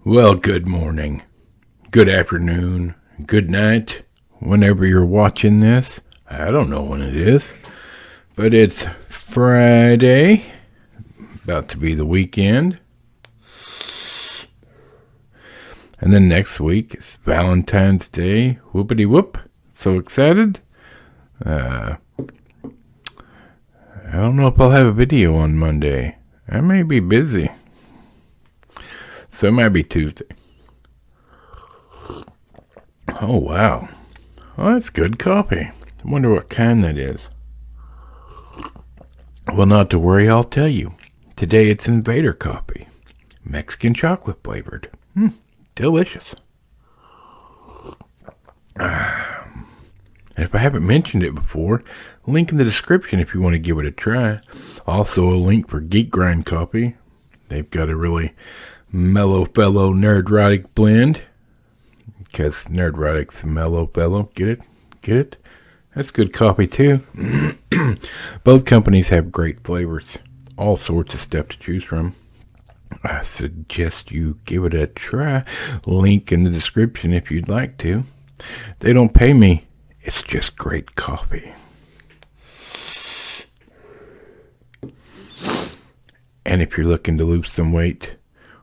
Well, good morning, good afternoon, good night, whenever you're watching this. I don't know when it is, but it's Friday, about to be the weekend. And then next week is Valentine's Day. Whoopity whoop. So excited. I don't know if I'll have a video on Monday. I may be busy. So it might be Tuesday. Oh, wow. Well, that's good coffee. I wonder what kind that is. Well, not to worry, I'll tell you. Today it's Invader coffee. Mexican chocolate flavored. Delicious. If I haven't mentioned it before, link in the description if you want to give it a try. Also a link for Geek Grind Coffee. They've got a really mellow fellow Nerdrotics Blend. Because Nerdrotics mellow fellow. Get it? Get it? That's good coffee too. Both companies have great flavors. All sorts of stuff to choose from. I suggest you give it a try. Link in the description if you'd like to. They don't pay me. It's just great coffee. And if you're looking to lose some weight,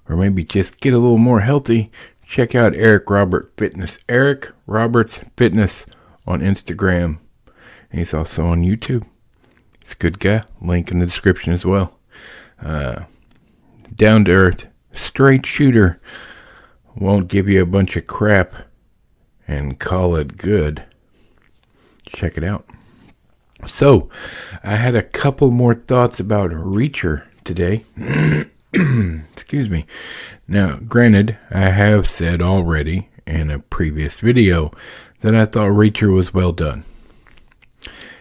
or maybe just get a little more healthy, check out Eric Roberts Fitness. Eric Roberts Fitness on Instagram. And he's also on YouTube. He's a good guy. Link in the description as well. Down to earth, straight shooter. Won't give you a bunch of crap and call it good. Check it out. So, I had a couple more thoughts about Reacher today. Excuse me. Now, granted, I have said already in a previous video that I thought Reacher was well done.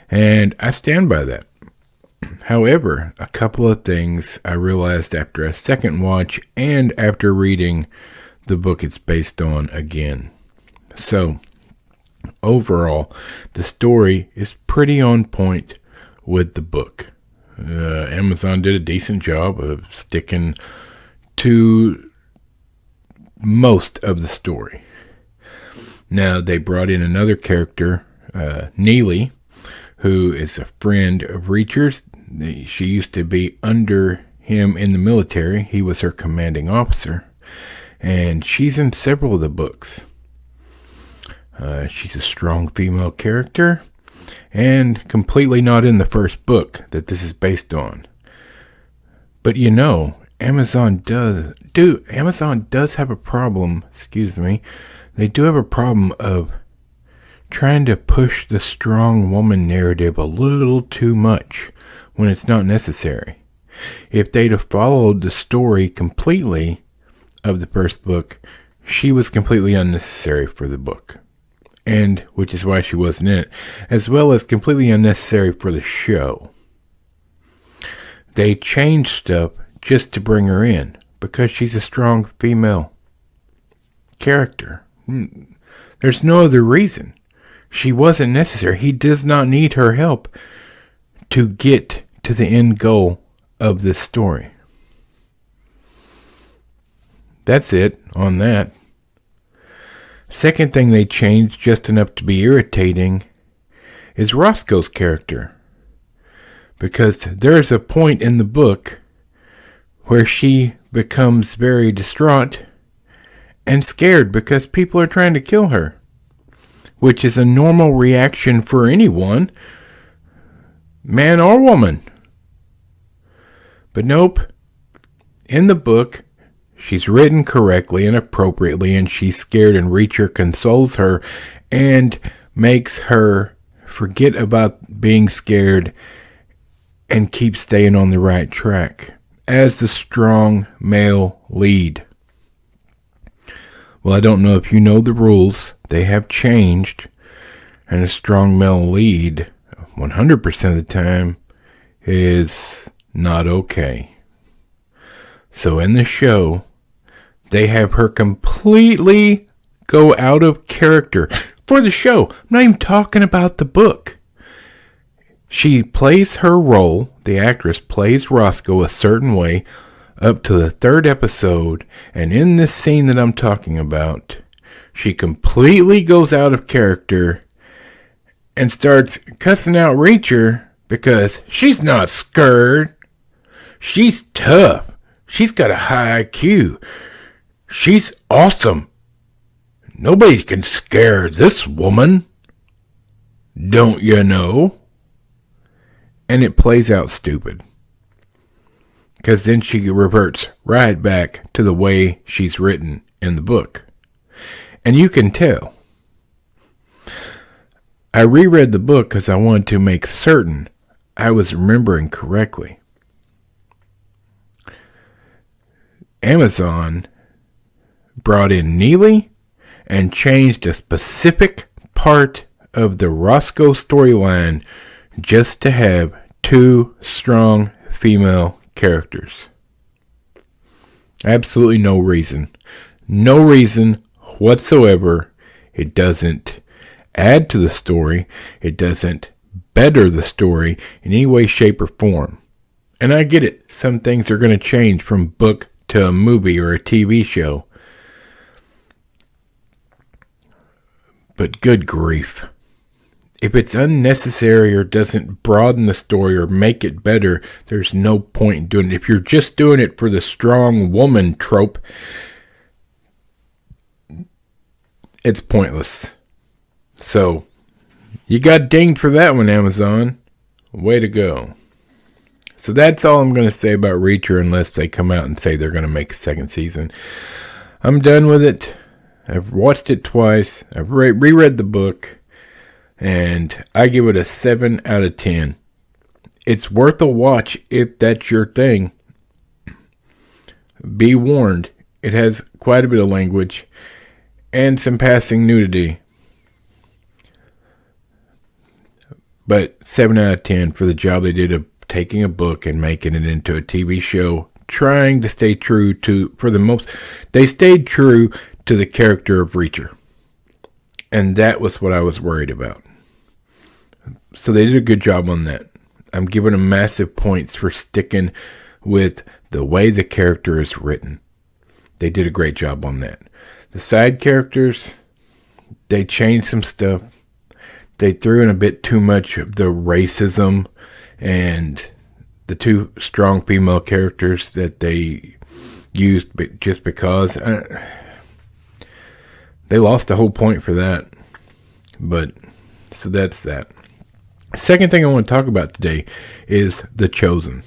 And I stand by that. However, a couple of things I realized after a second watch and after reading the book it's based on again. So, overall, the story is pretty on point with the book. Amazon did a decent job of sticking to most of the story. Now, they brought in another character, Neely, who is a friend of Reacher's. She used to be under him in the military. He was her commanding officer. And she's in several of the books. She's a strong female character. And completely not in the first book that this is based on. But you know, Amazon does have a problem, they do have a problem of trying to push the strong woman narrative a little too much when it's not necessary. If they'd have followed the story completely of the first book, she was completely unnecessary for the book. And which is why she wasn't in it, as well as completely unnecessary for the show. They changed stuff just to bring her in, because she's a strong female character. There's no other reason. She wasn't necessary. He does not need her help to get to the end goal of this story. That's it on that. Second thing they changed just enough to be irritating is Roscoe's character. Because there's a point in the book where she becomes very distraught and scared because people are trying to kill her. Which is a normal reaction for anyone, man or woman. But nope, in the book, she's written correctly and appropriately, and she's scared, and Reacher consoles her and makes her forget about being scared and keep staying on the right track as the strong male lead. Well, I don't know if you know the rules. They have changed, and a strong male lead 100% of the time is not okay. So in the show, they have her completely go out of character for the show. I'm not even talking about the book. She plays her role, the actress plays Roscoe a certain way, up to the third episode, and in this scene that I'm talking about, she completely goes out of character and starts cussing out Reacher because she's not scared. She's tough. She's got a high IQ. She's awesome. Nobody can scare this woman. Don't you know? And it plays out stupid. Because then she reverts right back to the way she's written in the book. And you can tell. I reread the book because I wanted to make certain I was remembering correctly. Amazon brought in Neely and changed a specific part of the Roscoe storyline just to have two strong female characters. Absolutely no reason. No reason whatsoever. It doesn't add to the story. It doesn't better the story in any way, shape, or form. And I get it. Some things are going to change from book to a movie or a TV show. But good grief. If it's unnecessary or doesn't broaden the story or make it better, there's no point in doing it. If you're just doing it for the strong woman trope, it's pointless. So, you got dinged for that one, Amazon. Way to go. So that's all I'm going to say about Reacher unless they come out and say they're going to make a second season. I'm done with it. I've watched it twice. I've reread the book. And I give it a 7 out of 10. It's worth a watch if that's your thing. Be warned, it has quite a bit of language and some passing nudity. But 7 out of 10 for the job they did of taking a book and making it into a TV show, trying to stay true to, they stayed true to the character of Reacher. And that was what I was worried about. So they did a good job on that. I'm giving them massive points for sticking with the way the character is written. They did a great job on that. The side characters, they changed some stuff. They threw in a bit too much of the racism and the two strong female characters that they used just because. They lost the whole point for that. But, so that's that. Second thing I want to talk about today is The Chosen.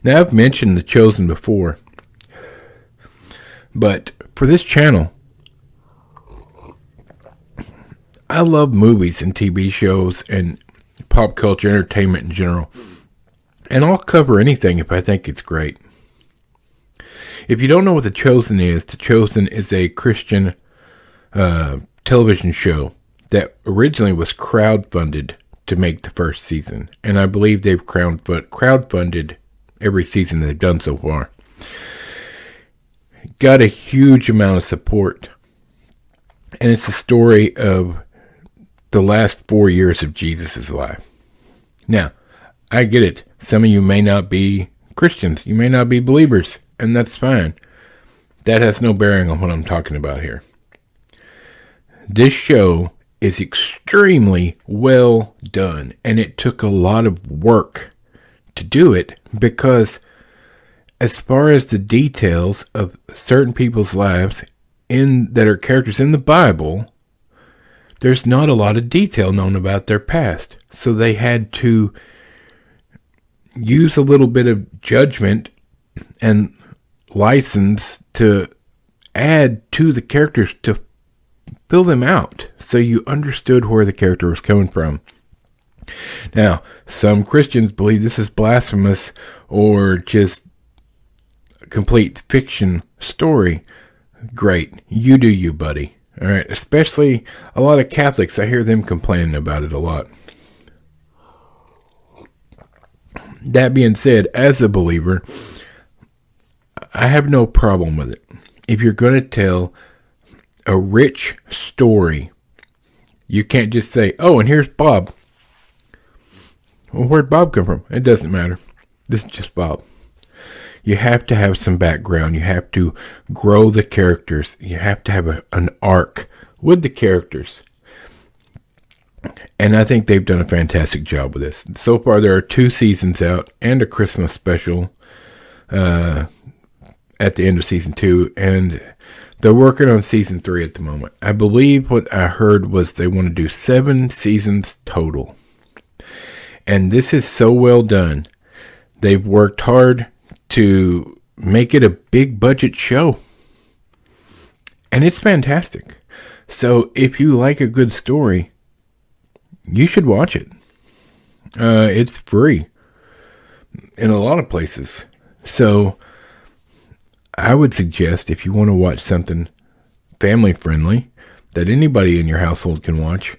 Now, I've mentioned The Chosen before, but for this channel, I love movies and TV shows and pop culture entertainment in general, and I'll cover anything if I think it's great. If you don't know what The Chosen is a Christian television show that originally was crowdfunded to make the first season. And I believe they've crowdfunded every season they've done so far. Got a huge amount of support. And it's the story of the last 4 years of Jesus' life. Now, I get it. Some of you may not be Christians. You may not be believers. And that's fine. That has no bearing on what I'm talking about here. This show is extremely well done, and it took a lot of work to do it because as far as the details of certain people's lives that are characters in the Bible, there's not a lot of detail known about their past. So they had to use a little bit of judgment and license to add to the characters to fill them out so you understood where the character was coming from. Now, some Christians believe this is blasphemous or just a complete fiction story. Great. You do you, buddy. All right. Especially a lot of Catholics. I hear them complaining about it a lot. That being said, as a believer, I have no problem with it. If you're going to tell a rich story, you can't just say, oh, and here's Bob. Well, where'd Bob come from? It doesn't matter. This is just Bob. You have to have some background. You have to grow the characters. You have to have an arc with the characters. And I think they've done a fantastic job with this. So far, there are 2 seasons out and a Christmas special at the end of season 2. And they're working on season 3 at the moment. I believe what I heard was they want to do 7 seasons total. And this is so well done. They've worked hard to make it a big budget show. And it's fantastic. So if you like a good story, you should watch it. It's free in a lot of places. So I would suggest, if you want to watch something family friendly that anybody in your household can watch,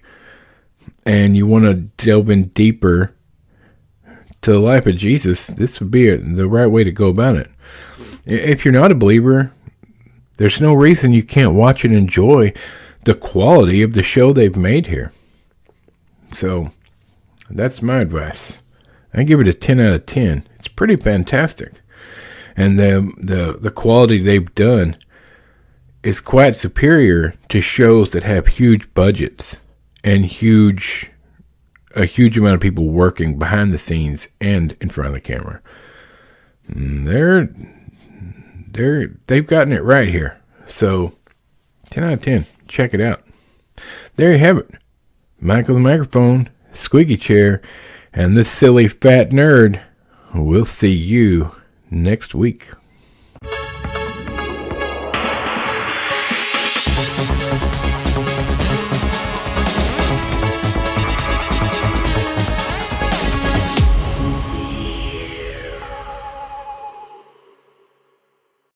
and you want to delve in deeper to the life of Jesus, this would be the right way to go about it. If you're not a believer, there's no reason you can't watch and enjoy the quality of the show they've made here. So that's my advice. I give it a 10 out of 10. It's pretty fantastic. And the quality they've done is quite superior to shows that have huge budgets and a huge amount of people working behind the scenes and in front of the camera. They've gotten it right here. So 10 out of 10. Check it out. There you have it. Michael the microphone, squeaky chair, and this silly fat nerd. We'll see you next week.